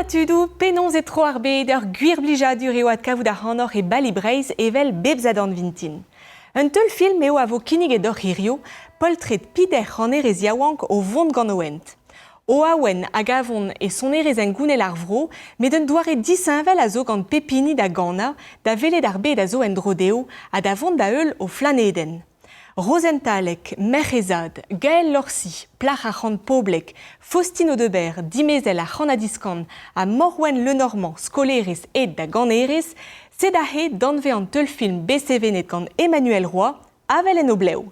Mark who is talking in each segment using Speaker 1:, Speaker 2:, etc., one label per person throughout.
Speaker 1: tudou, penons et tro arbeider, guir blijadur eo ad kavout ar c'hanoc'h e bali breiz evel bebzad an vintin. Un teul film eo a vo kinnig e doc'h hirio, poltret pider c'hanerez yaouank o vont gant oent. O aouen hag avon e sonerez en gounel ar vro, met un doare disinvel a zo gant pepini da gana, da velet ar bet a zo en drodeo, a da vont da eul o flaneden. Rosentalek, Merchezad, Gaël Lorsi, Plach a c'hant Poblek, Faustino Debert, Dimezel a c'hant Adiskan, a Morwen Lenormand, Skolerez et da Ganerez, c'est da he danve an teul film besevenet gant Emmanuel Roy, avel en obleu.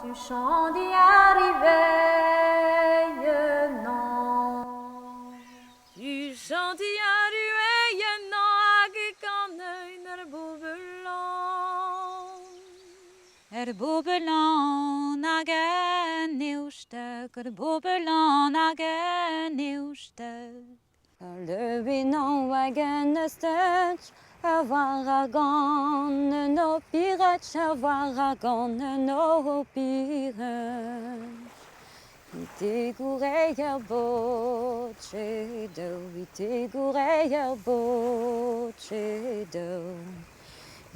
Speaker 2: Tu chant d'y arriver, non. Tu chant d'y arriver, non, hag kan ein bobelan hag en eustek, bobelan hag en eustek. Le binan hag en eustek, avoir a gant no piret, avoir a gant no piret. Ite goureier botche do, ite goureier botche do.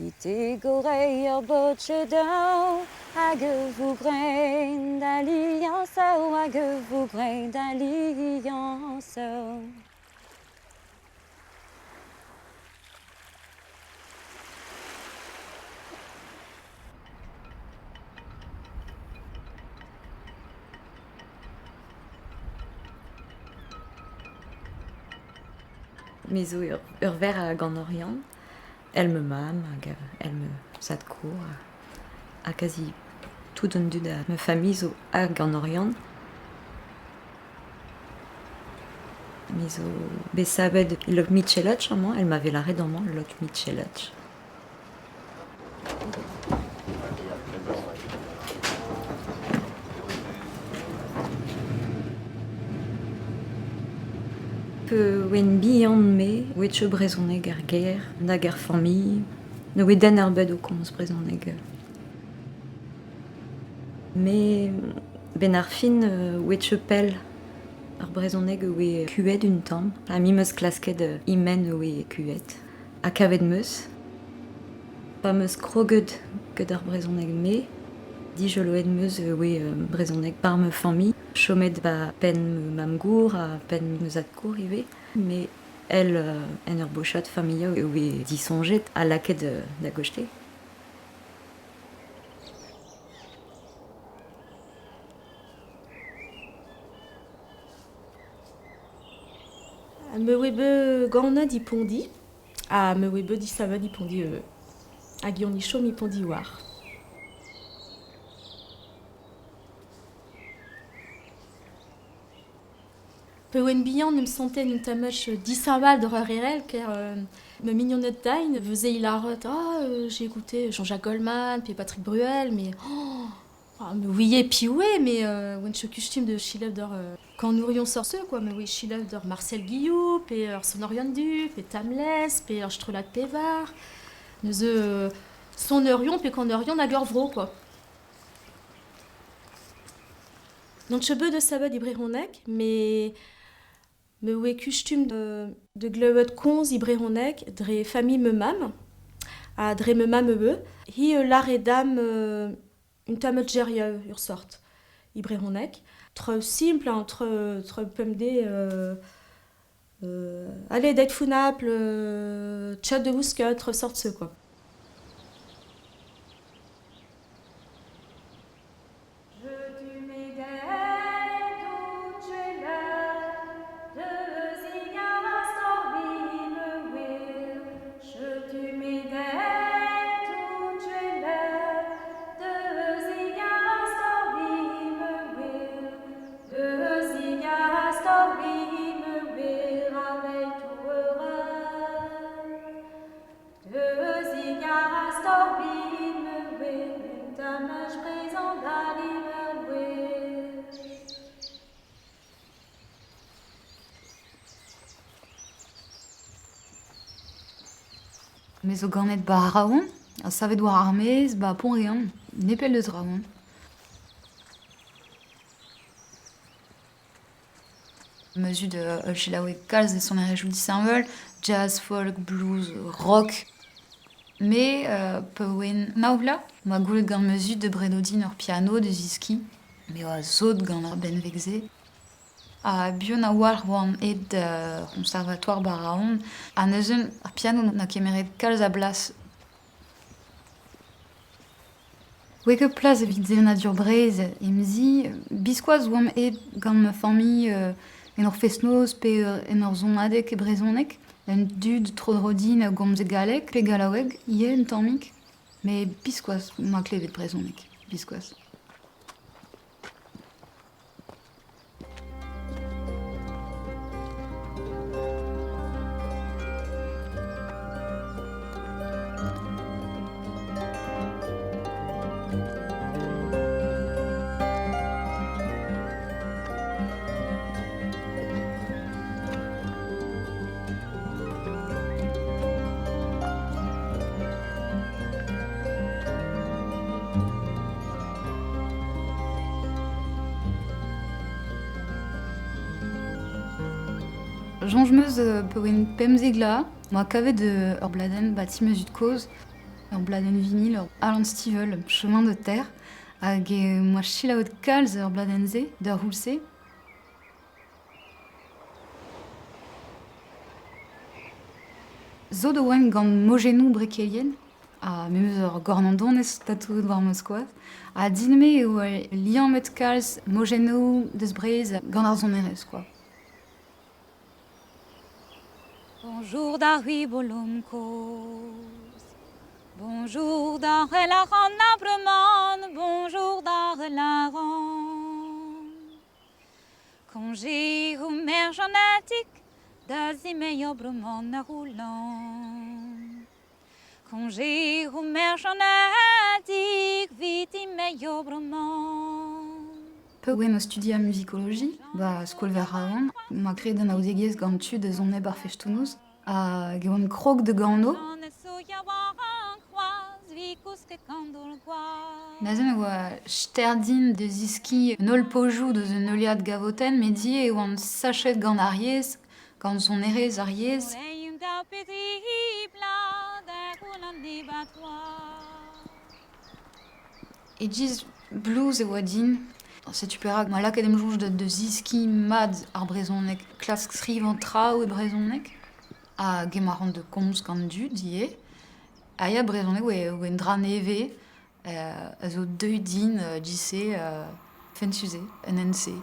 Speaker 2: Ite goureier botche do, hag vous grein d'alliance, hag vous grein d'alliance.
Speaker 3: Mais ur ver a gant oriant, elle me mam, elle me sadkour, a quasi tout un dud a me famille zo a gant oriant. Mais zo besabed lok mitchelach moi, elle m'avait la redamment lok mitchelach. Peu wen bihan me, wetche brezoneg ar ger, nag ar famille, ne oe den ar bed o komz brezoneg. Me ben ar fin wetche pel ar brezoneg oe kuet un tamm, a mi meus klasket imen oe kuet. A kavet meus, pa meus kroget ket ar brezoneg me, di joloet meus oe brezoneg par me famille. Chomet ba pen mam gour a pen meus adkour ive, mais elle en ur bochat famille oe disonjet a laket da gochte.
Speaker 4: Me webe gana di pondi, a me webe di sava di pondi a gion ni chom i pondi war. Peu oen bihan ne me sentait une tamach disaval de rarerel car me mignonnette dain faisait il arrête j'ai écouté Jean-Jacques Goldman puis Patrick Bruel mais me ouiez puis ouais mais when je costume de Chilev quand nous aurions sorti quoi mais oui Chilev de Marcel Guillou puis Sonorion Du puis Tamles puis Strela de Pévar nous son eurion puis qu'on eurion à Gurvro quoi. Donc je veux de sabbat d'Ibréhonek mais me oe kustum de gleuet konz ibrehonek dre famille me mam, a dre me mam ebe, hi lar e dam un tamet geria ur sort ibrehonek. Tre simple, tre pemde, allez, d'être founable, tchat de wousket, tre sort ce quoi.
Speaker 5: Mais o ganet ba araon, a savet war armez, ba pon rean, nepel deus raon. Mesure de Chilawe Calz et son réjout d'Isambel, jazz, folk, blues, rock. Mais pewen naoula, ma goulet gant mesure de Bredodin ur piano de Ziski, mais oa zot gant ar ben vegze. A bion a war oan ed conservatoire baraon, a neuzeun ar piano na kemeret kalz a blas. Weke plaz evit zeven a dur brez, emzi, biskoaz oam ed gant ma famille en ur festnoz pe en ur zonadek e brezonek, en dud trodrodin gomze galek pe galaweg, ie en tammik, me biskoaz ma klevet brezonek, biskoaz. Jonjmeuz pewen pemzegla, ma kavet ur bladen bati meus ut koz, ur bladen vinil, ur Alan Stivell, chemin de terre, hag moa chilaout kalz ur bladen ze, d'ur houlse. Zo de oan gant mojenou brekelien, a meus ur gornandonez tatou war Moskouaz, a dinme eo liam met kalz mojenou deus brez gant ar zonerez, quoi.
Speaker 2: Bonjour da hui bolum koz. Bonjour da relaran nabreman. Bonjour da relaran. Congé ou mer genetic da zime obreman na roulant. Congé ou mer genetic vite me obreman.
Speaker 5: Pewen o studia musicologie, skol ver aon, ma kred an aouzegez gant tu de zon eb ar fechtounous, a gant krog de gano. Nazen oa sterdin de ziski nol pojou deus un euliad gavoten, me die eo an sachet gant ar yez, gant son erez ar yez. E giz blues e oa din, setu perak, ma lak edem jonj de ziski mad ar brezonek, klask skriv an traoù e brezonek, a gemaran de komz gant du, die, a ya brezonek oe en dra neve, a zo deuit din dise fentuze, en NC.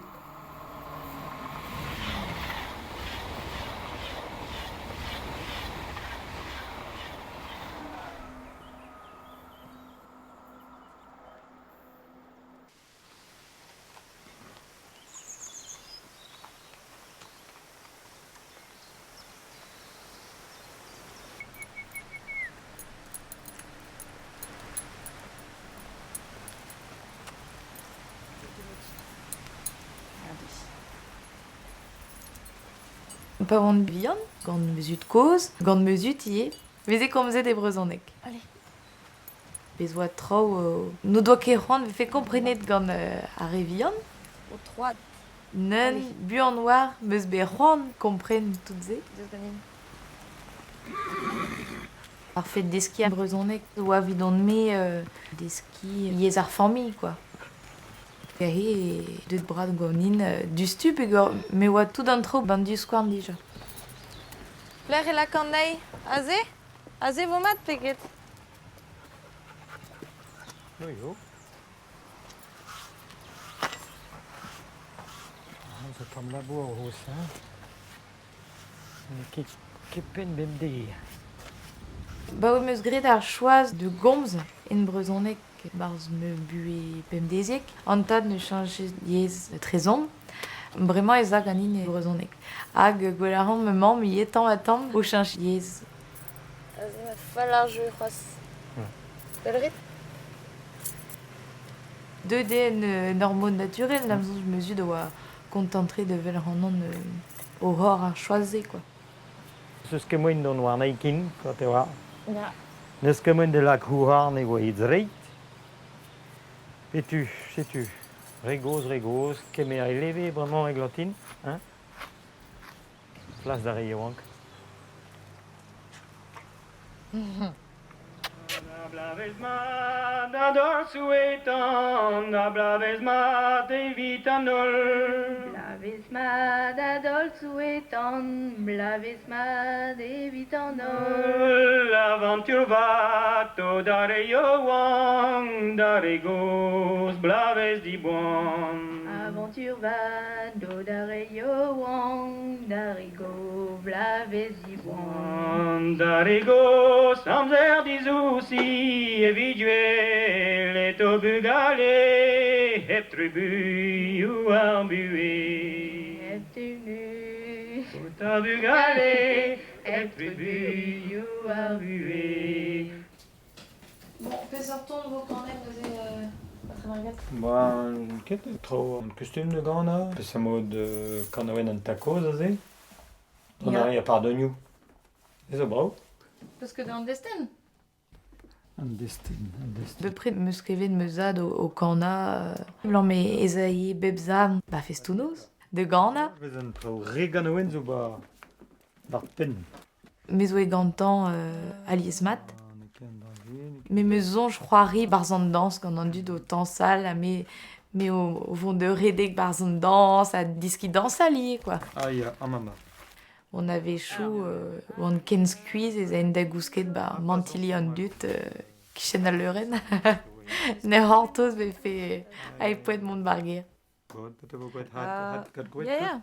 Speaker 6: Pa oan bihan, gant meuzut koz, gant meuzut ie, veze komzet e brezonek. Allez. Bez oa trao, no doa ket c'hoant vefe komprenet gant ar evian.
Speaker 1: O troad.
Speaker 6: Nen, buan war, meus be c'hoant kompren tout ze. Ar fet deski ar brezonek, oa vidon me deski yez ar famille, quoi. Gahe deud brad gounin du stup e gor me oa tout an tro ban du skouarn dija.
Speaker 1: Pleur e la kandei, aze? Aze vo mat peget?
Speaker 7: Jo. Så tam labor hos her. Kippen bem de.
Speaker 6: Ba oa meus gret ar choaz de gomz en brezonek barz me bue pem deziek. Antad ne change yez trezon. Bremañ ez a ganin e brezonek. Hag gwelaran me mamm ie tamm a tamm o change yez.
Speaker 1: Aze ma fall ar jeu c'hoaz. Belrit?
Speaker 6: Deux den hormone naturel, nam zo meuzut oa kontantre de vel an o hor ar choaze, quoi.
Speaker 7: Seus ket moin don war neikin, quand e war.
Speaker 1: Ja.
Speaker 7: Neus ket moin de la kouhar ne oa idreit. Petu, setu. Regoz, kemer eleve bremañ e glatin. Flas d'Ariawank. Blavezma d'ador suetan, blavezma de vitanol.
Speaker 6: Blavisma d'adol suetan, blavisma devitanol.
Speaker 7: L'aventure va to d'Ariawang, d'Arigos, blavez di buon.
Speaker 6: Aventure va d'odareyo wang, d'arigo, blavesi bon.
Speaker 7: D'Arigos, samzer di zusi, eviduel, et obugale, et tribu, ou arbué.
Speaker 6: Ebtunu,
Speaker 7: Tabugale, et tribu, ou arbué.
Speaker 6: Bon, on peut sortir vos cornets,
Speaker 7: Ba, ket tro un kostume de gana, peus amod kanaouen an takoz aze. On a pardonioù. Ez o brao.
Speaker 6: Parce que dans le destin.
Speaker 7: An destin.
Speaker 6: Peu près me skrivet me zad au Kana, blanc mais Esaïe, Bebzam, bah festounos, de Gana.
Speaker 7: Vez an tro re ganaouen zo ba bar pen.
Speaker 6: Mais zo e gantan aliesmat. Mais me zon, je crois, barzan danse, quand on dit autant sale, mais au fond de redek barzan danse, à disque danse allié, quoi.
Speaker 7: Ah, ya, amama.
Speaker 6: On avait chou, on ken squeeze, et zain da gousket, bah, mantili an dut, qui chen à l'euren. Ne hortos, mais fait, aïe, poète mon barguer. Yeah.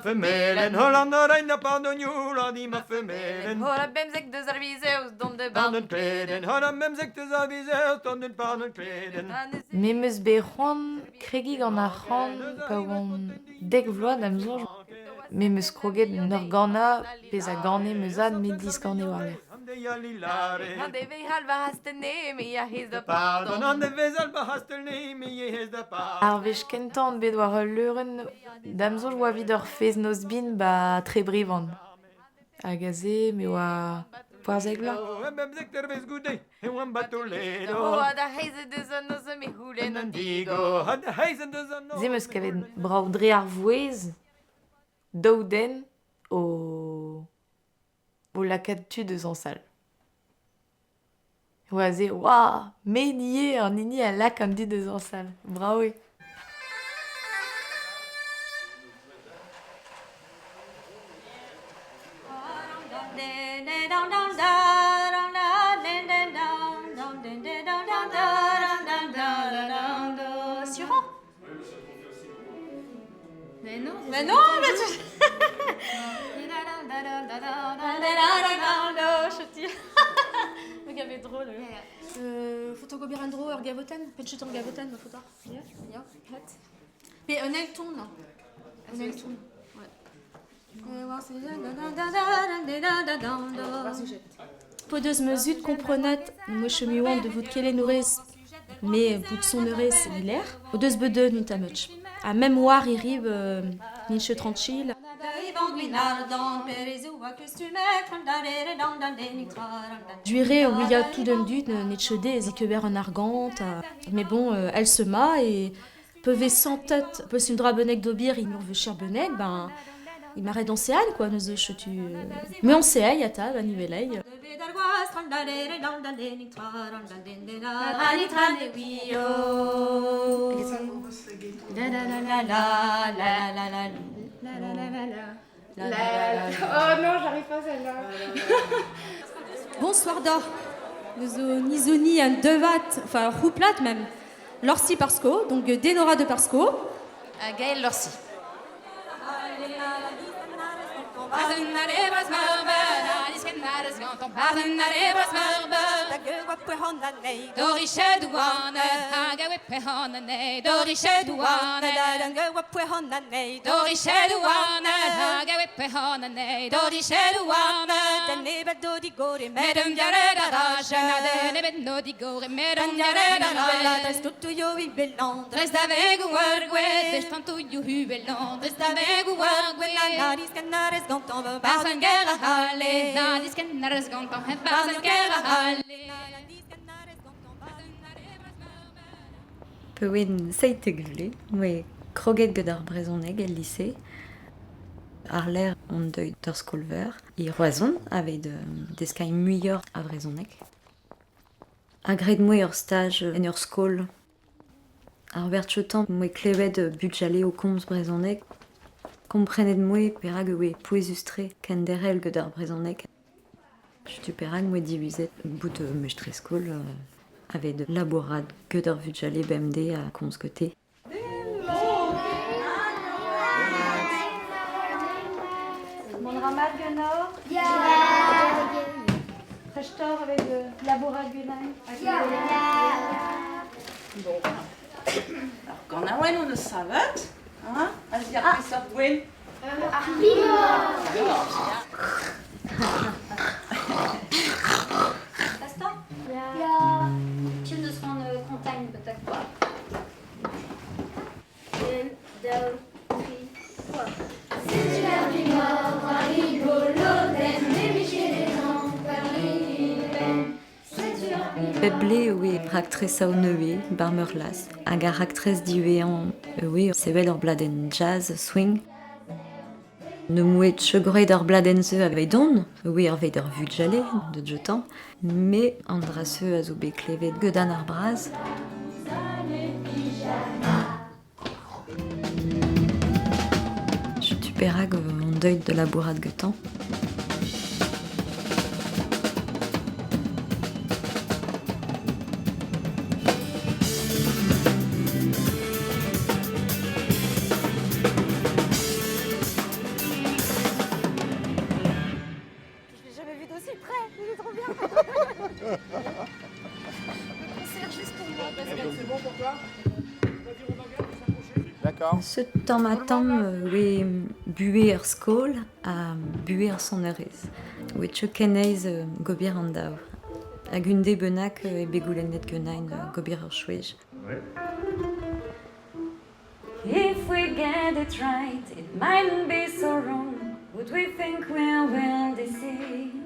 Speaker 7: Femelen, Hollander in de pardonioula di ma femelen.
Speaker 6: Hola bemzek de zarvizeus dom de
Speaker 7: Pardon kleden, hola memzek te zavizer, tonden pardon kleden.
Speaker 6: Memeus be c'hoant, kregig an ar c'hoant, pa oan dek vload am zonj. Memeus kroget n'ur gana, pez a gane meus ad me diskane war l'air. An de vez halva hastene, me ya hez da
Speaker 7: Pardon, an de vezal ba hastelne, me ye hez da pardon.
Speaker 6: Ar vez kentan bet war leuren, dam zonj oa vid ur fez noz bin ba tre brivan. Hag a ze, me oa poarzeg la.
Speaker 7: Memzek ter vez goude, e oan batoledo.
Speaker 6: Oa da heize deus an noz me houlen an digo.
Speaker 7: Had de heizen de zan.
Speaker 6: Ze meus kavet brav dre ar vouez, daouden o lakad tu deus an sal. Oa ze, oa, me nie an ini a lak an di deus an sal. Bravo e.
Speaker 2: Suivant. Mais non, mais tu...
Speaker 4: Le gars est drôle. Photogobir andro ur gavoten, penchut ur gavoten, ma photo. Ja, het. Mais un el tourne. Un el tourne. Podeuse mesut comprenet, moche miouan de vous kele nourez, mais bout de son neurez hilaire. Podeuse bedeu n'ut amuch. A même war irib, minche tranchil. Duiré, oui, il y a tout d'un dut, n'etchedé, zikeber en argante. Mais bon, elle se mat et peuvent sans tête, peut une drabenek d'obir, il veut cher benek, ben. Il m'arrête dans ses halles, quoi, nous tu. Mais on sait, y a ta, la nivelay.
Speaker 2: Oh non, j'arrive pas à celle-là.
Speaker 4: Bonsoir d'or. Nous nizoni un devat, enfin rouplat même. Lorsi Parsco, donc Dénora de Parsco.
Speaker 2: Gaël Lorsi. Doriche douane, agawe pehonane, doriche douane, doriche douane, agawe pehonane, doriche douane, medem diare da rage, medem no di gore, medem diare da rage, tutto io vi belon, tres da vegu ergue, des tanto io hubelon, tres da vegu ergue, la discanares gonton, basen guerra hale, la discanares gonton, basen guerra hale.
Speaker 3: Pewin seitegvle, mais kroget ged ar brezhoneg el lycée. Ar ler on deuit ur skolver, I roazon avec deskai muioc'h a brezhoneg. Agred moue ur stage en ur skol. Ar vertchotan moue klevet budjale o komz brezhoneg. Komprenet moue perag oe pouezustre ken derel ged ar brezhoneg. Stu perag moue divizet bout meustre skol avec labourad ged ar budjale BMD a komz gete.
Speaker 4: Mon ramad genor? Prechtor avec labourad genai?
Speaker 8: Gant a oen on eus savet, a zir peseurt gwen.
Speaker 9: Pastor? Ja. Tien deus van kontañ betak. 1, 2, 3, 4.
Speaker 3: Peble oe raktresa o neue, barmeur las, hag ar raktres divean oe sevel ur bladen jazz, swing. Ne mouet chegoret ur bladen ze avei don, oe ar veid ur vudjale, de djetan, me an dra se a zo bet klevet gedan ar braz. Jutu perag an deuit de labourad getan. Ce temps matin, oe buer ur skol a buer son eurez. Oe tchokeneiz gobier an daou. Hag un de bennak e begoulennet genain gobier ur chouej.
Speaker 10: If we get it right, it mightn't be so wrong. Would we think we're well deceived?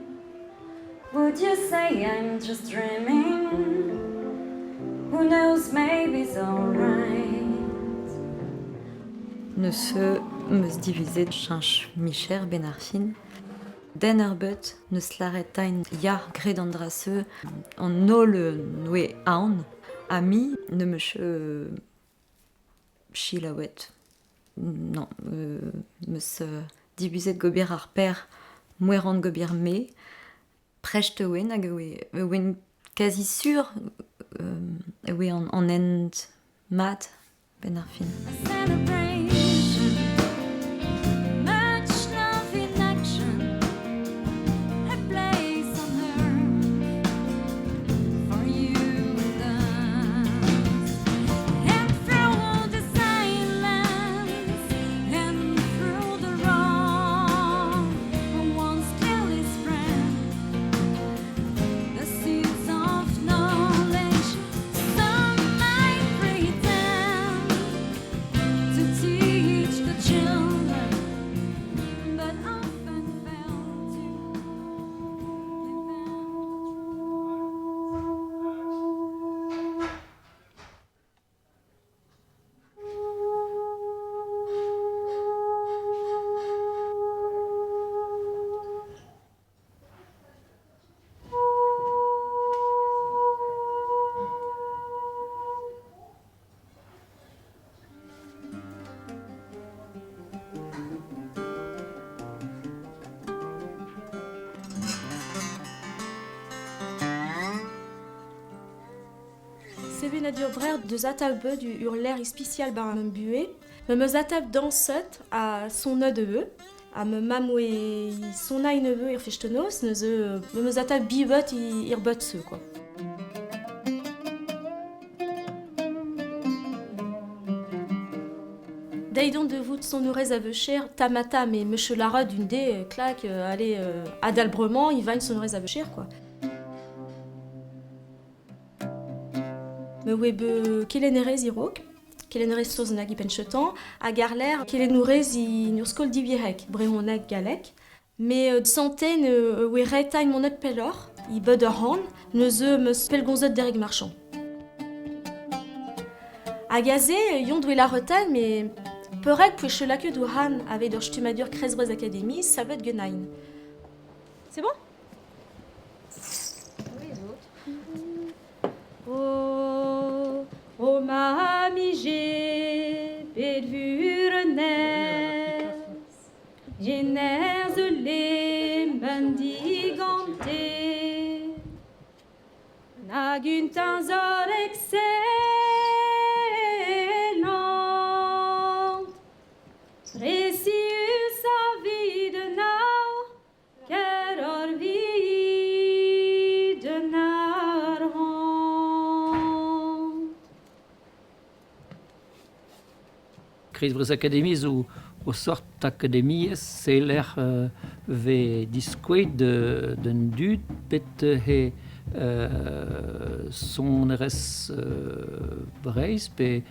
Speaker 10: Would you say I'm just dreaming? Who knows, maybe it's alright.
Speaker 3: Neus meus divizet chanch micher ben ar fin. Den ar beut neus laretain ya gred an dra se an nol noe aon. A mi ne meus chilawet. Non, meus divizet gobier ar per mouerant gobier me. Precht oen hag oen quasi sur oe an end mat ben ar fin.
Speaker 10: Celebration, much love in action, a place on earth for you and us. And through the silence and through the wrong, one still is friend. The seeds of knowledge, some might pretend to teach the children, but often fail to live
Speaker 4: Seben a dur brer deus atav beut ur ler ispicial bar am bué. Meus atav danset a son neveu. A me mamoe son ai neveu ir fechtenos, neuze meus atav bivet ir beut se, quoi. Deidon de vout son eurez a veucher, tamata, mais monsieur Lara d'une dé, clac, allez, adalbrement, il va son eurez a veucher, quoi. Me webe kelenerez irok, kelenerez soz nag i penchetan, a garler kelenerez i nur skol divierek, brehoneg galek, me santen we retañ monet pelor, i bud ur han, neuze meus pelgonzet dereg marchand. Agazé, yon doit la retain, mais perek puis je la que du han avec der Stumadur Kresbrez Academy, ça va être genain. C'est bon? Oh, oh ma amie, bedvurenes, jeners les mendigantes, naguntans or excellent, précieux sa vie de now, car or vie de narhand.
Speaker 11: Kresbrez Academy o sort akademi seler ve disquet d'un dud pet he son res Breiz pe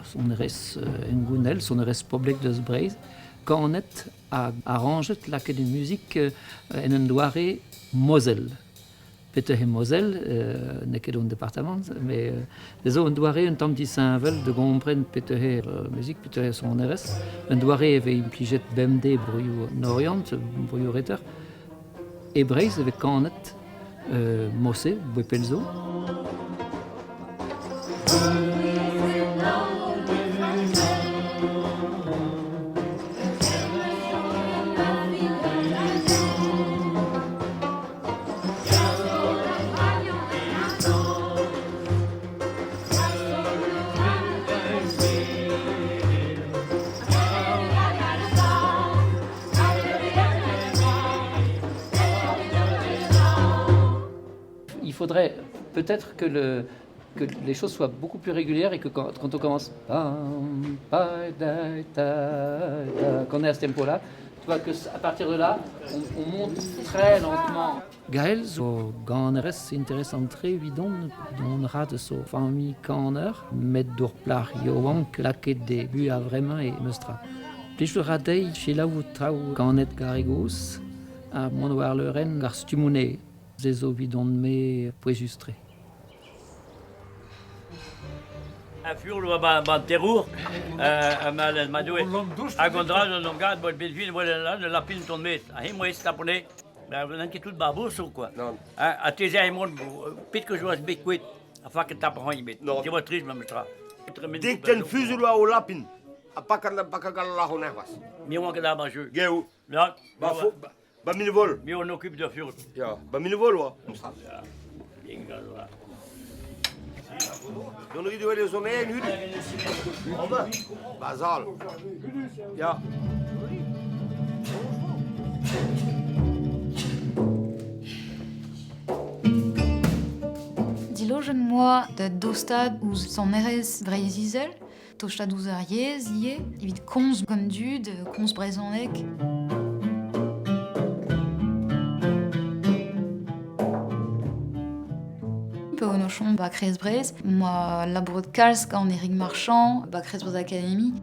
Speaker 11: son res engounel, son res public deus Breiz, kanet a arranget l'Académie de musique en un doare Moselle. Peter he Moselle, ne ket un département, mais les autres doare un temps Saint-Vel de comprendre Peter he musique, Peter he son res. Un doare avait impliqué BMD bruyo Orient, bruyo reter. Et Breiz avec kanet Mossé, Bepelzo. Il faudrait peut-être que les choses soient beaucoup plus régulières et que quand on commence, qu'on est à ce tempo-là, tu vois qu'à partir de là, on monte très lentement. Gaël, so ganeres intéressant très évident, on rate so famille canner, met d'orplar yoan que la quête des buts à vraiment et mestra. Puis je ratei chez la où trau ganet garigos, à mon voir le ren gar stumouné. Des ovidons de mes préjustrés.
Speaker 12: A furlo ba terror mal madoué a gondra non gad bol belvin voilà la pin ton mes a himo estapone ba nan ki tout babos ou quoi a tes aimons pit que je vois bequit a fa que tap ron ibet tu vois triste même tra
Speaker 13: dik ten fuzulo au lapin a pakala la honevas
Speaker 12: mi on que da ba jeu
Speaker 13: geu
Speaker 12: là
Speaker 13: ba fo ba mine vol
Speaker 12: mi on occupe de fur
Speaker 13: ja ba mine vol wa Don vi doit les hommes nu. Basal. Ja.
Speaker 5: Dilogen moi de dostad ou son eres Breizizel, tostad ouz ar yez, ie, evit konz gondud, konz brezhonek. Peonochon, ba Kresbrez, moi labro de kalz gant Eric Marchand, ba Kresbrez Academy.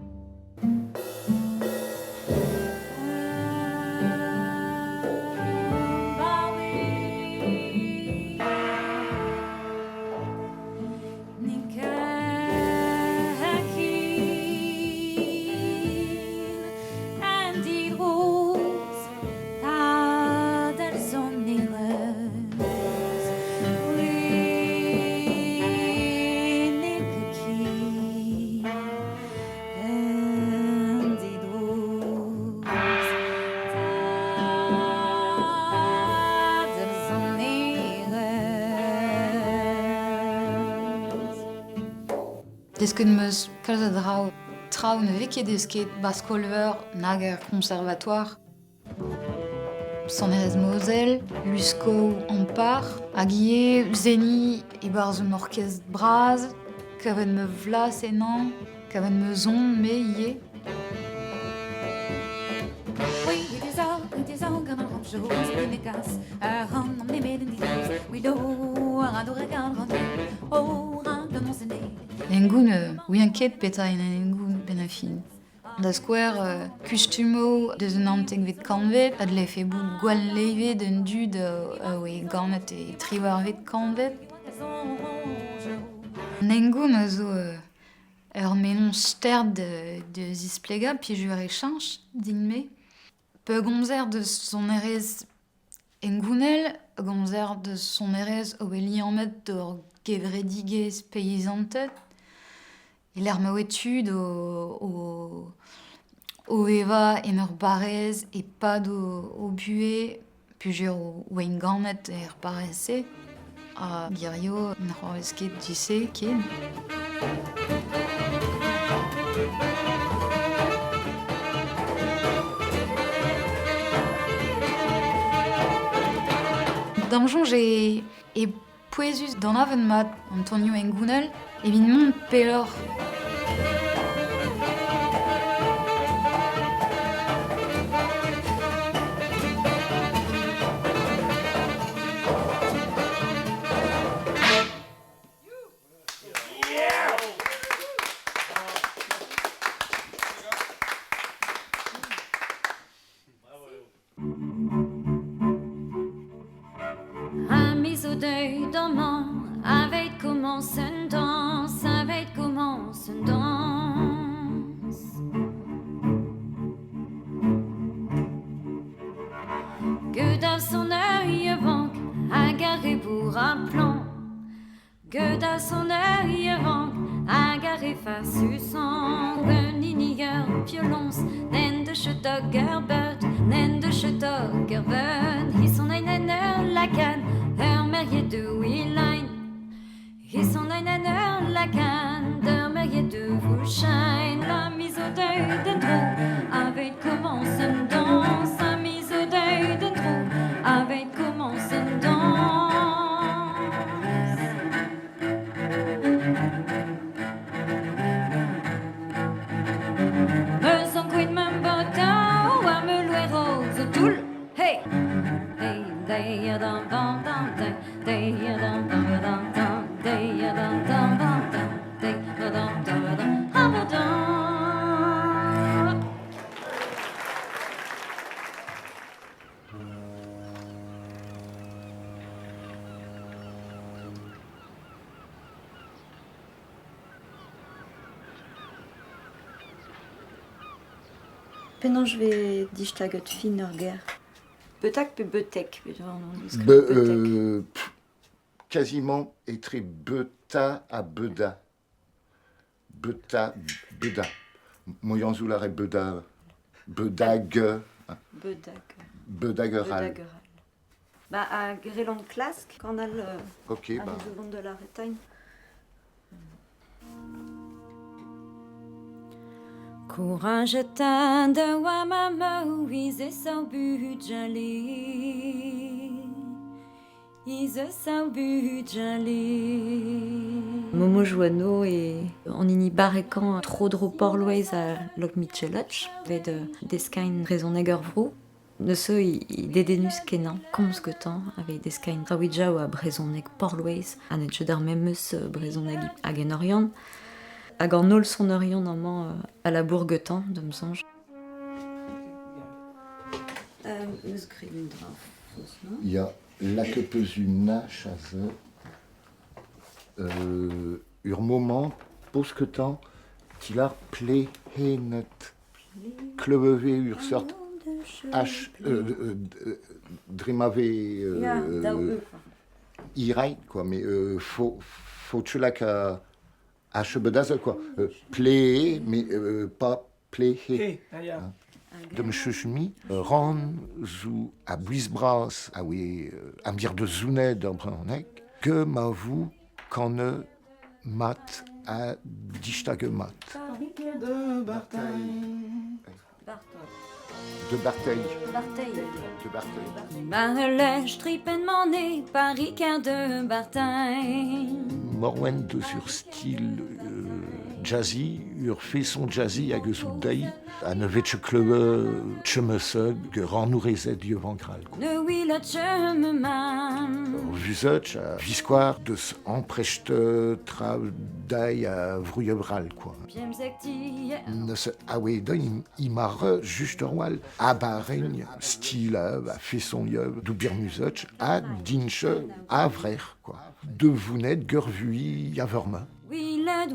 Speaker 5: Desken meus kalz a trao ne veke desket baskolver nager conservatoire. Son erez Moselle, Lusco Ampar, Aguier, Zeni e barz un orkest braz, kaven me vlas enan, kaven me zon me ie.
Speaker 2: Oui, it is all gonna hop show, in the gas, on the made in the we do, I do regarde, oh, I'm mon séné.
Speaker 5: Lengoun, ouianket peta en lengoun ben a fin. Da square, kustumo deus un antek vet kanvet, ad le fe bout gwal leve d'un dud oe ganet e triwar vet kanvet. Nengoun a zo menon sterd de zisplega, puis jure échange, dinme. Peu gomzer de son erez engounel, gomzer de son erez oeli amet d'or gevredigez paysantet. Il ermaouetud au eva en ur barez et pas au buet, puis jure au engamet er bareze. A girio n'horresket disse ken. Damjon j'ai poesus d'an aven mat Antonio Engounel et vin mont pelor.
Speaker 10: Amis au deuil dormant, avec commence une danse, avec commence une danse. Que dans son œil vanque, agarré pour un plan. Que dans son œil vanque, agarré face au sang. Un iniger violence, nen de chetogerbert, nen de chetogerbert. Ils sont un la canne. Merrier de Willine, et son einer la canne d'un merrier de Woolshine. La mise au deuil d'un trou, avec commence une danse. La mise au deuil d'un trou, avec commence une danse. Me son queen m'embota, ou à me louer rose au toul. Hey! Hey, day, dum, dum, dum, day.
Speaker 3: Penan je vais distaget fin ur ger. Betak pe betek.
Speaker 14: Quasiment être beta à beda. Beta, beda. Moyanzoular et beda. Bedag. Bedageral.
Speaker 3: Bah, à Gréland Clask, quand on a le.
Speaker 14: Ok,
Speaker 3: bah. À de la Retagne.
Speaker 10: Courage de wamama wize saubu jali. Ize saubu jali.
Speaker 3: Momo Joanneau et en ini barrekan trop dro porloez à Lok Michelach, ved deskain raisonneger vrou. Ne so i dedenus kenan, komsketan, avec deskain rawidja ou a brezonneg porloez, an et jedar memeus brezonneg hag en orion. Hag an ol son orion normalement à la bourgetan, de me songe.
Speaker 14: Il y a la quepezuna chaze. Ur moment, pose que temps, qu'il a pléhenet. Cleveve ur sort H. Drimave. Irait, quoi, mais faut tu là qu'à. H. Bedazel, quoi. Plé, mais pas pléhe. De M. Chumi, ran zou à Buisbras, ah oui, à mir de Zounet d'un Brunec, que m'avoue qu'en ne mat à Dichtagemat.
Speaker 10: De
Speaker 14: Bartheil.
Speaker 10: De Bartheil. Barlège tripennement né par Ricard de Bartheil.
Speaker 14: Morwen de sur style jazzy, ur façon jazzy hag eus out dai, a ne vet kleuve tchemeseg, ran nou rezet dieu vangral.
Speaker 10: Ne wila tchememan.
Speaker 14: Vuzet, a viskoar, deus emprechte tra dai a vrouillebral, quoi. Ne se, ah oui, don il m'a juste wal, a bareigne, style a façon yev, d'ou birmuzet, a dinche, a vrer, quoi. De vounet, gervui, yaverma.
Speaker 10: Oui, la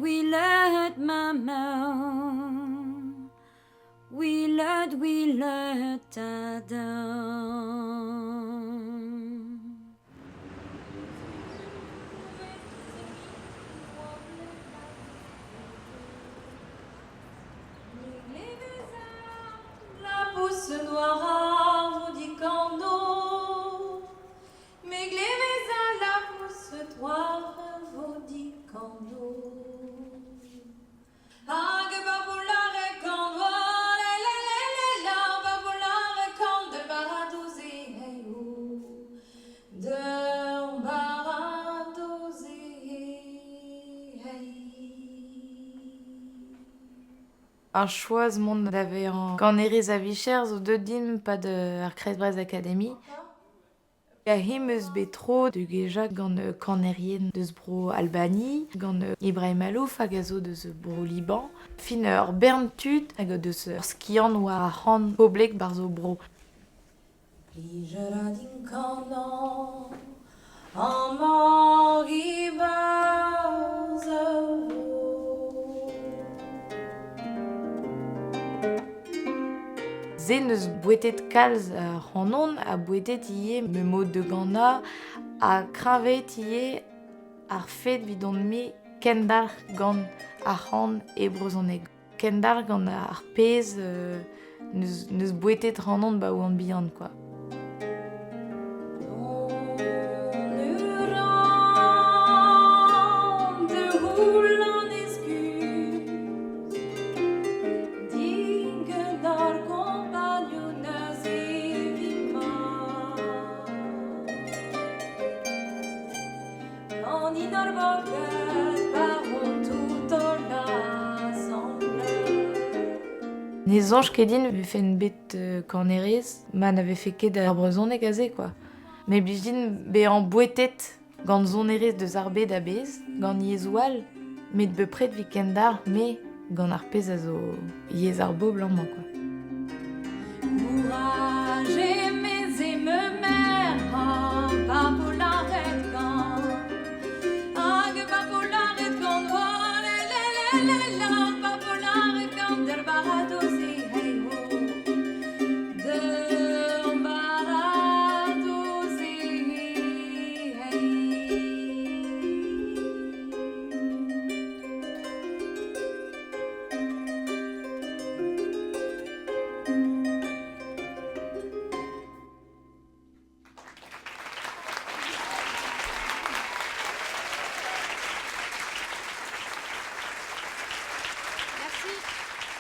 Speaker 10: maman. Willard, ta-dam.
Speaker 2: La pousse noire vous dit qu'en eau, mais glévez à la pousse noire vous dit qu'en eau. Ah, que baboulard et qu'en voit, la, baboulard et qu'en de baradouzi, hey, ou, de baradouzi, hey.
Speaker 6: Un choix monde d'avait en quand Eris a Vichers ou de dim pas de Arcres Academy. Ya himes betro de geja gant kanerien de zbro Albanie, gant Ibrahim Alouf hag a zo de zbro Liban. Fin bern tud hag de skian war han poblek bar zo bro.
Speaker 2: Plijera din kanan, an mari bazo.
Speaker 6: Zen eus bouetet kalz c'hanon a bouetet ie me mod de gana a kravet ie ar fet vidon me kendar gant ar c'han e brozoneg. Kendar gant ar pez neus bouetet c'hanon ba ou an bihan, quoi. Les anges kedin avait fait une bête corneris, man avait fait ket ar brezoneg aze, quoi. Mais blijin be en bouetet gant zoneris de zarbe da bez, gant yezoual, met be pret vi kendar, me gant ar pez a zo yez ar bo blanc, quoi.
Speaker 2: Courage et mes mères, baboulard et quand, ah, que baboulard et quand, oh, la, baboulard et quand, der baradouzi.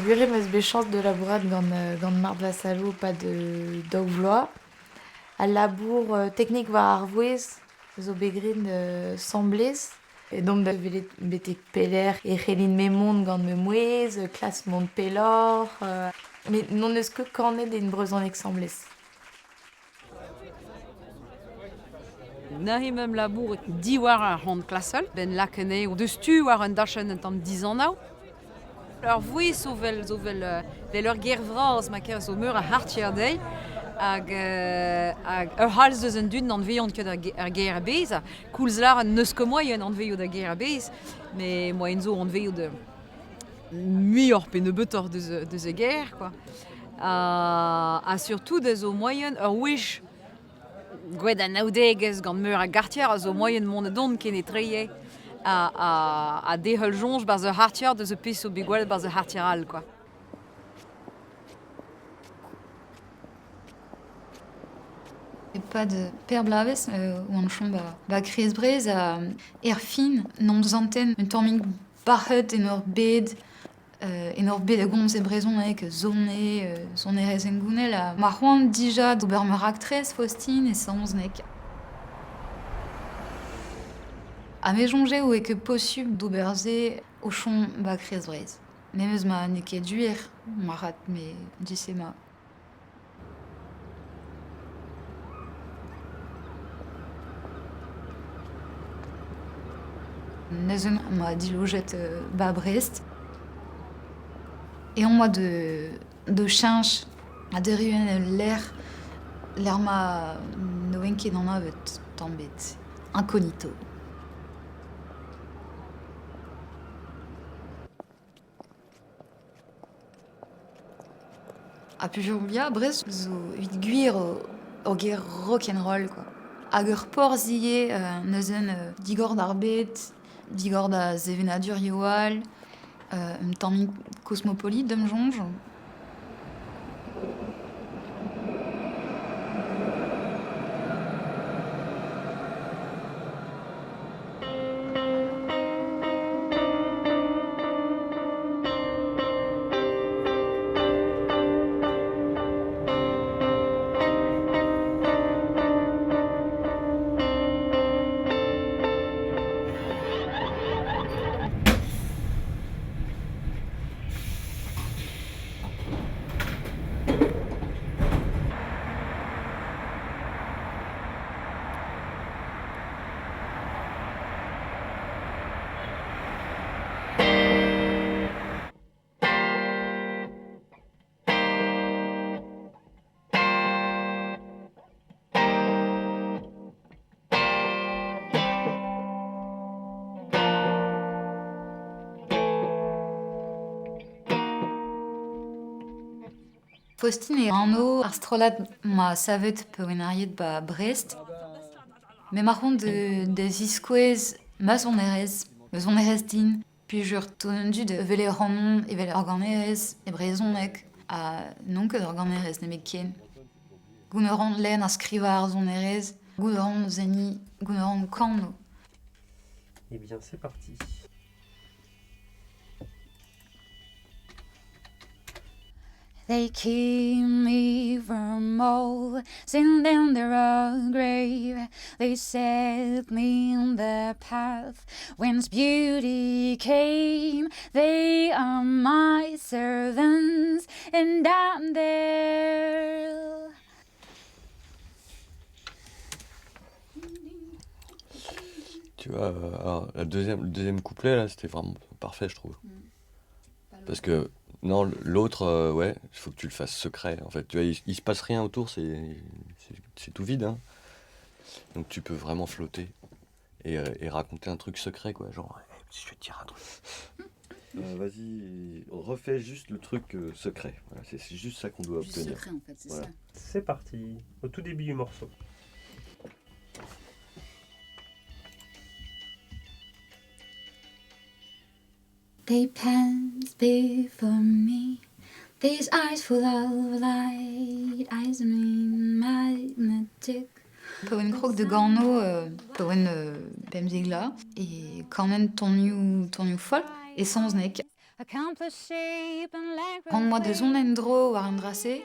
Speaker 6: Gure meus bechans de labourat gant Marthe Vassalo pas de dog vloa. A labour technique war ar vouez zo begrin samblez. Et donc da velet betek peller e c'helin me mont gant me mouez, klas mont pelor. Mais non eus ket kanet en brezhonek samblez.
Speaker 15: Nahi mem labour di war ar c'hant klasel, ben lakene ou deus tu war un dachen un tamm 10 ans now. Alors oui, vel ur ger vraz ma ker zo meur a hartier dei hag ur hals deus un dud an veion ket ar ger a bez. Koulz lar an neus ket moyen an veio da ger a bez, mais moyen zo an veio de muioc'h pe nebeutoc'h deus e ger, quoi. A surtout deus o moyen ur wech gwed an naudegez gant meur a gartier a zo moyen mont don ken e treie. A dehol jonj bar ze hartier de ze pez o begwell bar ze hartieral, quoi.
Speaker 5: Et pas de père blaves ou an chom ba krez brez a fin non zanten un tammig barhet en ur bed a gomz e brezon ek zone rezengounel a ma c'hoant dija d'ober meur aktrez Faustine e samznek. A me jonge ou eke posub d'oberze o chom ba krez brez. Nemeus ma neke duer, ma rat me disema. Nezen ma dilojet ba Brest. Et on moi de chinch a derruen l'air ma noenke d'an avet tambet incognito. A Pujurbia, brez, zo evit gwir o ger rock'n'roll, quoi. Hag ur porzie neuzen digor d'ar bet, digor da zevenadur yoal, tammig cosmopolite d'em jonj. Faustine et Arnaud ar strollad ma savet pewenariet ba Brest. Mais par contre, de ziskouez ma son erez din, puis je retourne de vele ranon et vele organerez et brezonek a non que d'organerez ne meken. Gouneran len a skrivar zon erez, gouneran zeni, gouneran kano.
Speaker 16: Eh bien, c'est parti.
Speaker 2: They keep me from all sin down their own grave. They set me in the path whence beauty came. They are my servants, and I'm there.
Speaker 17: Tu vois, alors, le deuxième couplet, là, c'était vraiment parfait, je trouve. Parce que, non, l'autre, ouais, il faut que tu le fasses secret, en fait. Tu vois, il se passe rien autour, c'est tout vide, hein. Donc tu peux vraiment flotter et raconter un truc secret, quoi. Genre, je vais te dire un truc. Vas-y, refais juste le truc secret. Voilà, c'est juste ça qu'on doit obtenir.
Speaker 5: Secret, en fait, c'est
Speaker 17: voilà.
Speaker 5: ça.
Speaker 16: C'est parti, au tout début du morceau.
Speaker 2: They pass before me, these eyes full of light, eyes magnetic.
Speaker 5: Pewen krog de Gorno, pewen bemzegla, et quand même ton new folk, et sans nek. Rends-moi de zon endro war un dracé,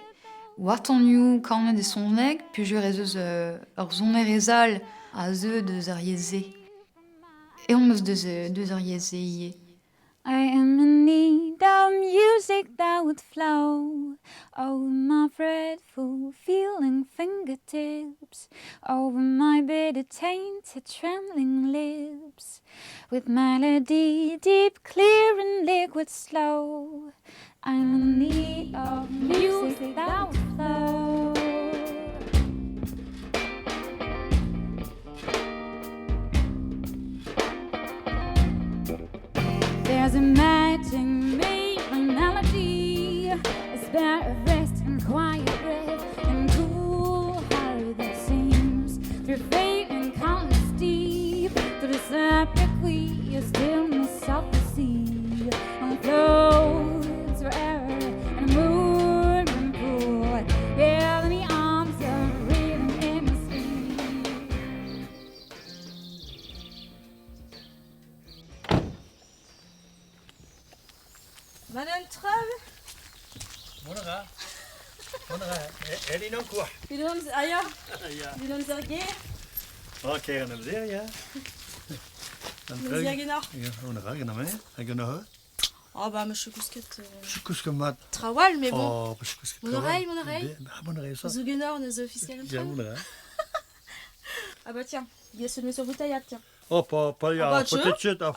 Speaker 5: war ton new quand même de son nek, puis je réseuse ur zon erezal a ze de zarieze. Et on meus de zarieze yé.
Speaker 2: I am in need of music that would flow over my fretful feeling fingertips, over my bitter tainted trembling lips, with melody deep, clear and liquid slow. I'm in need of music that would flow. There's a magic made by melody, a spare of rest and quiet breath, and cool heart that seems through fate and countless deep, through the septic we stillness of the sea, and floats forever in a moving pool, yeah, in the arms of rhythm in the sea.
Speaker 8: Mannen Tröll?
Speaker 12: Monera. Är det någon kvar?
Speaker 8: Vill du ha en ja. Vill du ha en Sergej?
Speaker 12: Okej, han är där, ja.
Speaker 8: Men Sergejna?
Speaker 12: Ja, hon är raggarna med. Jag går nå.
Speaker 8: Ah bah, mais je suis cousquette.
Speaker 12: Sjukuska mat.
Speaker 8: Trawal, mais bon.
Speaker 12: Oh, sjukuska.
Speaker 8: Mon oreille.
Speaker 12: Ah, mon oreille, ça.
Speaker 8: Zugenor, on est officiel.
Speaker 12: Ja, monera.
Speaker 8: Ah bah tiens, il y a celui sur bouteille, tiens.
Speaker 12: Oh, pas ja,
Speaker 8: bah,
Speaker 12: potetchut, pas.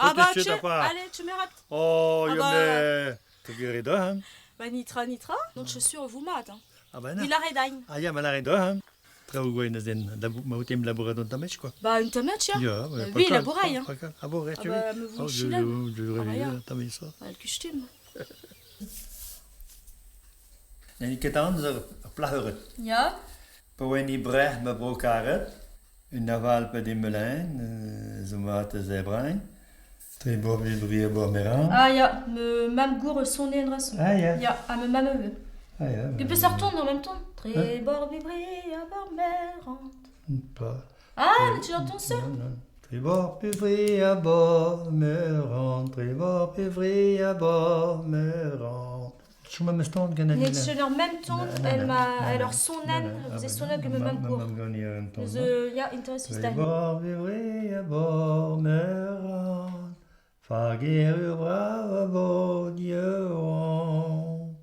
Speaker 8: Allez, tu me rates.
Speaker 12: Oh,
Speaker 8: Ah
Speaker 12: jag
Speaker 8: bah.
Speaker 12: med. Tycker du är det här?
Speaker 8: Bah nitra, donc je suis vous mat. Hein.
Speaker 12: Ah bah non.
Speaker 8: Il arrête d'ain.
Speaker 12: Ah ja, men är det här? Tror du att den mautem laboratorn tamech quoi?
Speaker 8: Bah une tomate, ja.
Speaker 12: Ja,
Speaker 8: oui, la bourraille. Hein.
Speaker 12: Ah bon, tu veux?
Speaker 8: Ah bah, me vous chilem.
Speaker 12: Je réveille tamech ça.
Speaker 8: Ah, le costume.
Speaker 18: En ik het anders plageret.
Speaker 4: Ja.
Speaker 18: Poeni brech me brokaret. Une naval pe des melins, zomate zebrein. Très beau vivrier bormeran.
Speaker 4: Ah ja, me mam gour sonne en ras.
Speaker 18: Ah ja.
Speaker 4: Ja, a me mam me.
Speaker 18: Ah ja.
Speaker 4: Tu peux ça retourne en même temps. Très bord vivrier à bormeran.
Speaker 18: Pas.
Speaker 4: Ah, tu entends ça?
Speaker 18: Tribord puvri à bord me rend, tribord puvri à bord me rend. Je me stond gan
Speaker 4: Net je en même temps, elle m'a alors son âne, faisait son âne que me même court. Ja, intéressant ça.
Speaker 18: Tribord puvri à bord me rend, faguer bra à bord rond.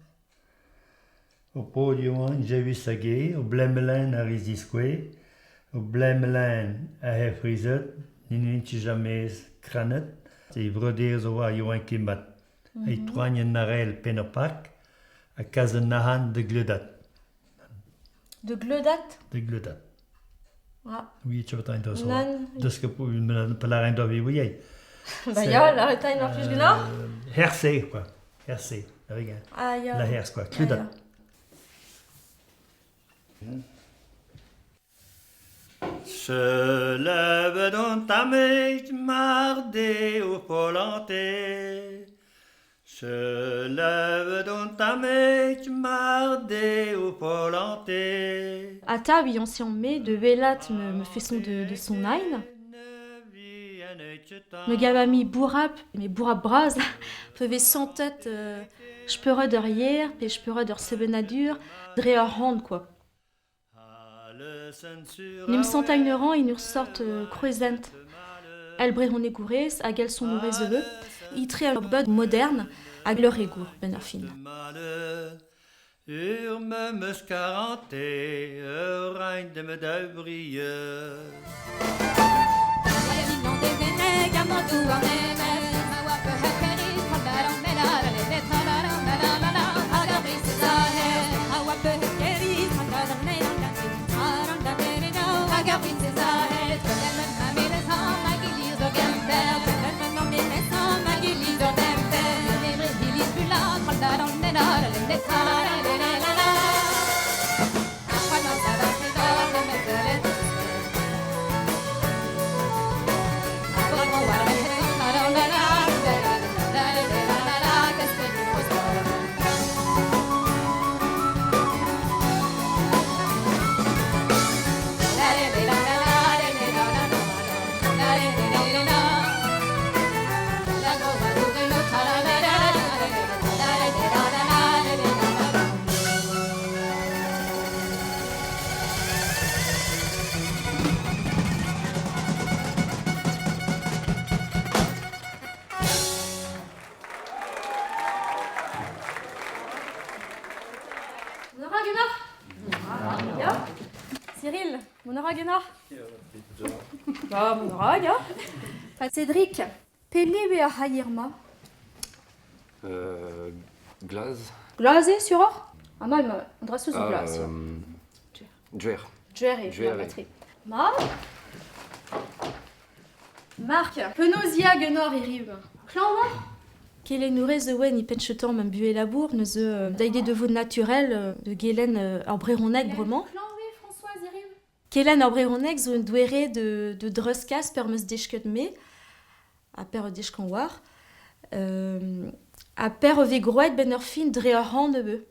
Speaker 18: Au podium, j'ai vu sagé, au blemmelin à risisque, au blemmelin à hefrizet. Niet jamais kranet. C'est broder zo a Johan Kimbat. Hij troigne narel penopak. A kazenahan de gludat.
Speaker 4: De gludat?
Speaker 18: De gludat.
Speaker 4: Ah.
Speaker 18: Oui, tu vas t'en sortir.
Speaker 4: Non.
Speaker 18: Dus que pour une palarin d'ovi oui.
Speaker 4: Bah ja, la taille n'a plus gna.
Speaker 18: Herse quoi. Herse. Regarde.
Speaker 4: Ah ja.
Speaker 18: La herse quoi. Gludat. Se lève dans ta mèche mardée au polanté. Se lève dans ta mèche mardée au polanté.
Speaker 4: Ata, oui, ancien mai, de Velat me fait son de son aïn. Me gavami bourrap, mais bourrap braz, peuvent sans tête, je peux derrière, et je peux de sebenadur, dre hand quoi. Nim santagneran in ur sort croisent. El brehon egourez, hag el son urez eux, itre ur bud moderne, hag leur egour, ben ar fin.
Speaker 18: Ur me muscarante, ur rein de me d'aubrieux.
Speaker 4: Cyril, mon oragena. Bah, mon oraga. Cédric, Pelé à Hayirma.
Speaker 19: Glaze.
Speaker 4: Glazé sur or? Ah, même, on dresse sous glace.
Speaker 19: Djuer.
Speaker 4: Djuer et batterie. Marc, Penozia, Guenor et Rive. Clan, Quel est nourrez the wen, penchetan, même bué labour, ne d'aide de vous naturel, de Gelen, arbreronec, brement. Kelen arbreronec, zo douere de druskas per meus dechket me, a per dechkan war, a per ve groet ben ur fin dre ar hand ebe.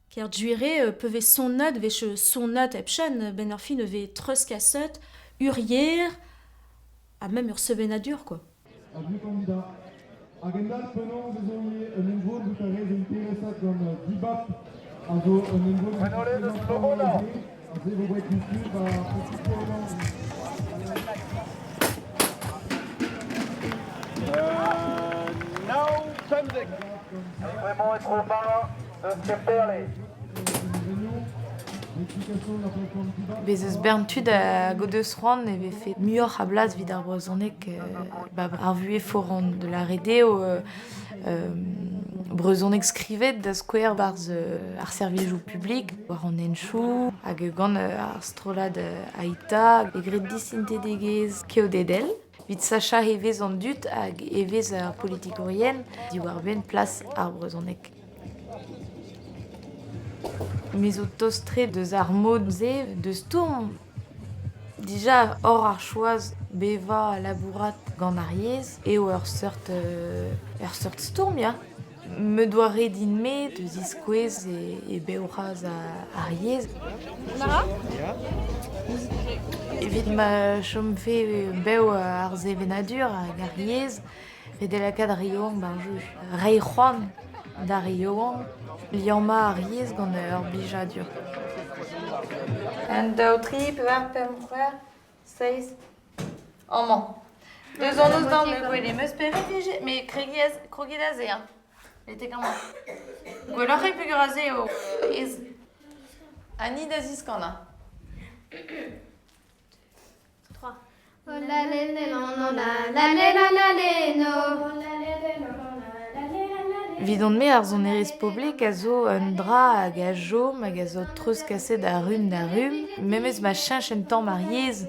Speaker 4: Ker duere peve son not, vech son not epchen, ben ur fin ve truskaset, urier, a même ur sebenadur, quoi.
Speaker 20: Agendal penon bezonie un envol du carré d'une piresa comme Dibap, also un envol du carré assez vous voyez ici va
Speaker 21: Nou, Sundig. Vraiment être au bas de Skeperle.
Speaker 6: Bezes berntud a godeus ran eve fet muor a blaz vid ar brezhonek ar vue foran de la rede o brezhonek skrivet da skouer barz ar servijou publik war an enchou hag gant ar strolad aita e gret disinte degez keo dedel vid sacha evez an dut hag evez ar politikorien di war ben plas ar brezhonek. Mais au tostré de armodze de stourm. Déjà, hors archoise, beva labourat gant ariez, et ur sort stourm, ya. Me doit redin me de ziskwez et beoraz a ariez.
Speaker 4: Mara?
Speaker 6: Evit ma chomfe beo ar zevenadur a ariez, redelakad rioang barjuj. Rei c'hoan da rioang, liamma ariez gant ur blijadur. Un, deux, tri, peur, peur, 6. En man. Deux ans, dans me gwele, me spérer fige, mais krogidazé, hein. L'été quand même. Gwelorre pugrazé au is. Annie d'Aziz Kanda.
Speaker 9: 3. Oh la la la la la la la la no.
Speaker 6: Vidon me ar zon erez poblek a zo un dra hag a jom hag a zo treuz kaset da rum, memez ma chinch en tamm ar yez.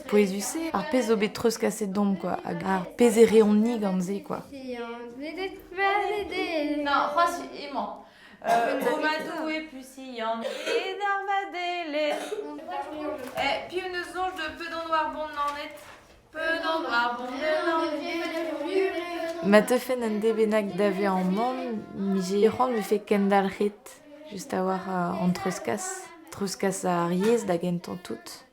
Speaker 6: Poezuse, ar pez zo bet treuz kaset dom, quoi, hag ar pez e reon ni gant-se, quoi. Non, c'hoaz iman. Omadou e pusian, e d'ar vadele. Pi une zonj de peu d'an war bon nanet. Ma teufen an devenak dave an man, mi je ran me fe kendal ret, just a war an treuskas a ariez da gentan tout.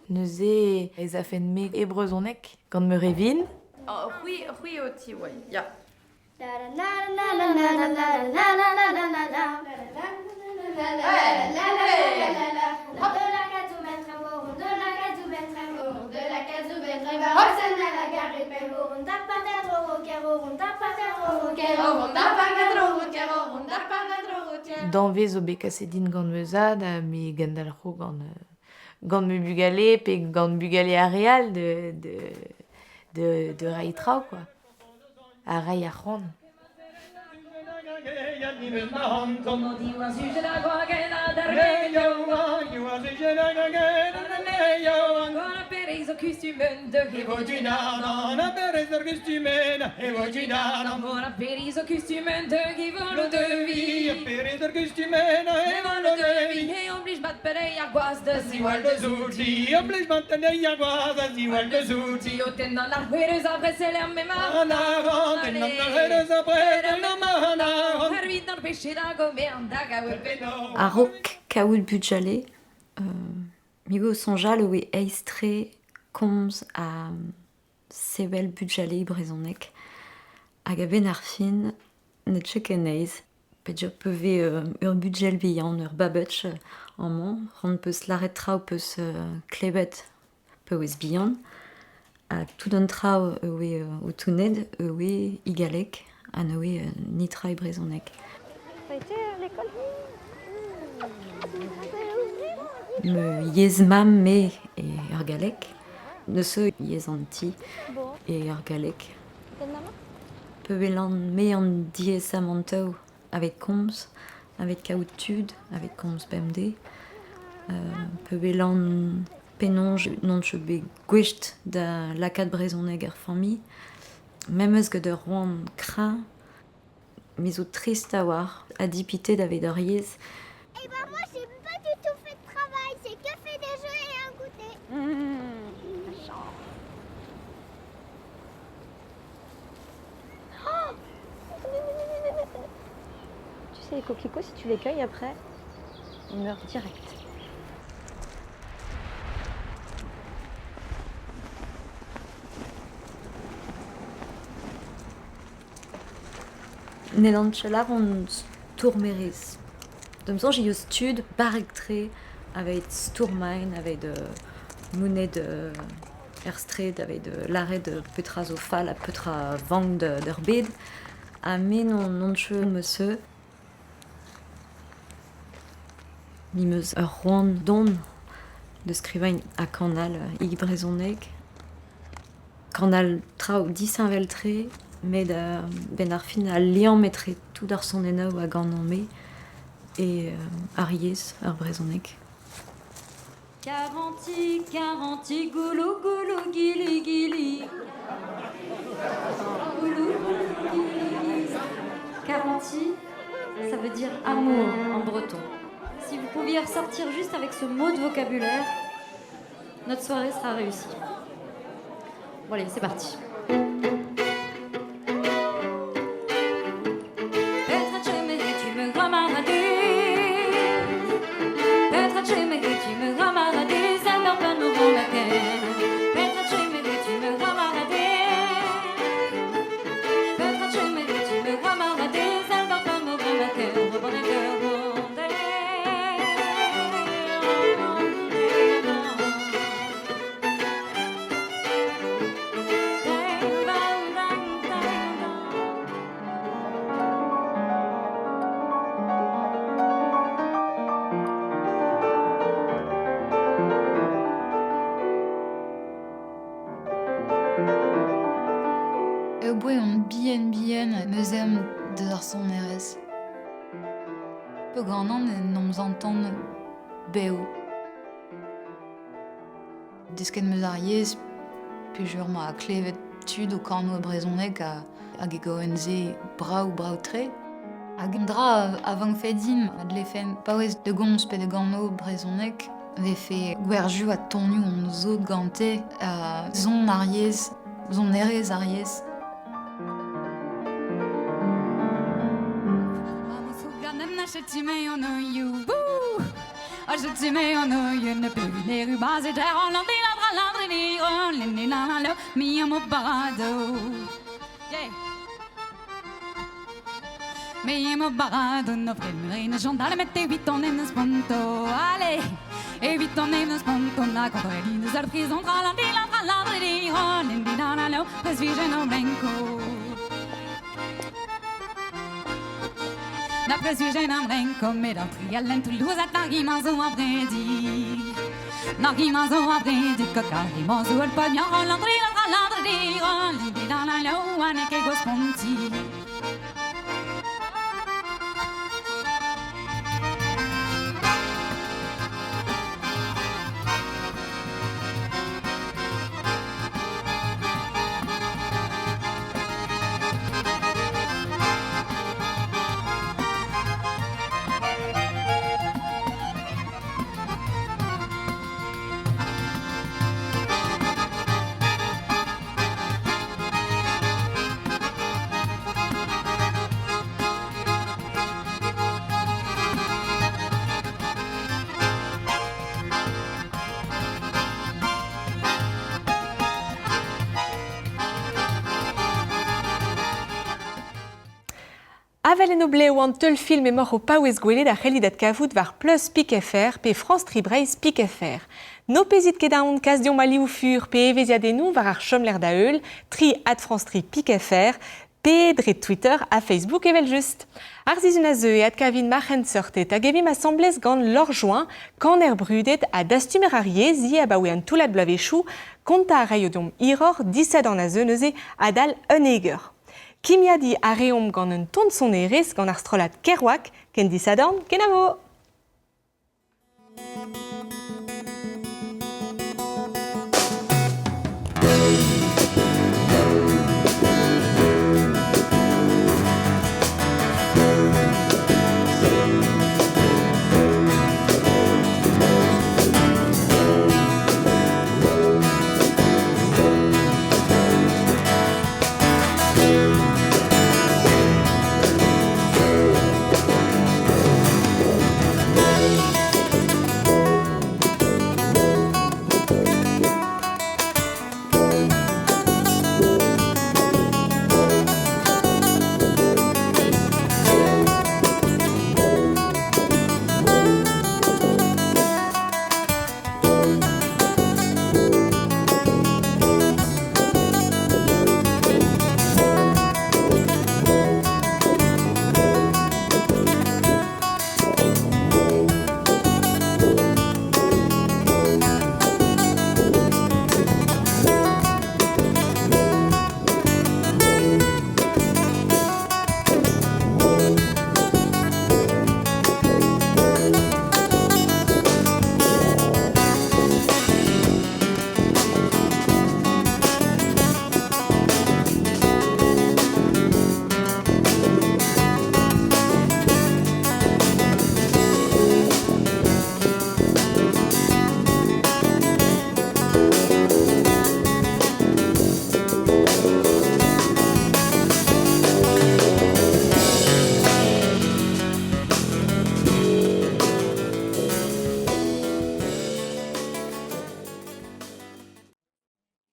Speaker 6: Neuze ez a fen me ebrezonek, gant me revin. Rui o ti, ouais, ya. Danvez zo bet kasedin gant meuzad, me gandalro gant me bugale, pe gant bugale a real de rai trao, quoi. A rai a c'hoant.
Speaker 3: A rok kaoul bujale, migo sonjal oe eistre komz a sevel bujale brezonek hag a ben ar fin net chekeneiz. Pe jo peuve ur bujal bihan, ur babetch an man, ran peus laret trao peus klebet peus bihan, hag tout an trao oe o touned oe igalek an oe nitra brezonek.
Speaker 9: Ça a été l'école?
Speaker 3: Me yezmam me e ur galek, neuze yezanti e ur galek. Peuvelan me an diez amantau avec komz, avec kaout-tud, avec komz bemde. Peuvelan penonj nonche be gwecht da lakad brezoneg ar fammi. Même eus gant ur roan kra, mais au triste à voir, à dipiter d'avec Ariez.
Speaker 9: Eh ben moi j'ai pas du tout fait de travail, j'ai que fait des jeux et un goûter. Oh tu sais les coquelicots, si tu les cueilles après, ils meurent direct.
Speaker 3: Nelanchelav on tourmeris. Comme ça, j'ai eu stud, barrectré, avec Stourmain, avec de Mounet de Erstred, avec de l'arrêt de Petra Zofal, à Petra Vang d'Herbid, à min non cheveux monsieur. Mimeuse Rouen Don, de scrivain à Canal, Igbrezonek. Canal Trau 10 veltré, mais de Benarfin à Lyon mettrait tout dans son énau à Gannomé. Et Ariès, Arbrezonek.
Speaker 10: 40, goulou, goulou, gili, gili. Goulou, goulou, gili, gili.
Speaker 1: partie, ça veut dire amour en breton. Si vous pouviez ressortir juste avec ce mot de vocabulaire, notre soirée sera réussie. Bon allez, c'est parti.
Speaker 5: Boué on bien meusem de son RS. Peu grand an nous entend béo. Disken meus ariez, puis jure moi à clé tud au corno brezonec à gegoenze brau tre. A gendra avant fedin ad lefen paouez de gons pe de gano brezonec ve fait gwerju à tonu on zo gante à zon ariez, zon erez ariez.
Speaker 2: Je t'y mets en you, bouh! Je t'y mets en you, ne plus les rubans et d'air en l'andé, la mi amo barado. Mi amo barado, no fremrine, jondale, mettez vite en aime sponto, allez! Et vite en aime sponto, na comprelline, zar prison, tralandi, la, presvige no blanco. D'après ce j'ai un brinco, mais dans Trialen, Toulouse, à Narguimazou, en Brédi. Narguimazou, en Brédi, Cocarimazou, elle peut bien relandrer, relandrer, dans la loue, à Neke Gosponti.
Speaker 22: Avel en obleo an teul film emor o paouez gwelet a c'hellidat kavout var Plus Pik FR pe France 3 Breiz Pik FR. No pezit ket aon kas diom ali ou fur pe eveziadennou var ar chomler da eul, @France 3 Pik FR, pe dret Twitter a Facebook evel just. Ar zizun a zeu e ad kavin marchen sortet hag evim assemblez gant lor joan kan brudet a dastumer ar yezi a baoe an toulat blavechou konta a rayodom iror disad an a zeu neuze adal un eger. Kimiadi a reom gant un ton son erez gant ar strolat kerouak ken disadorn ken avo.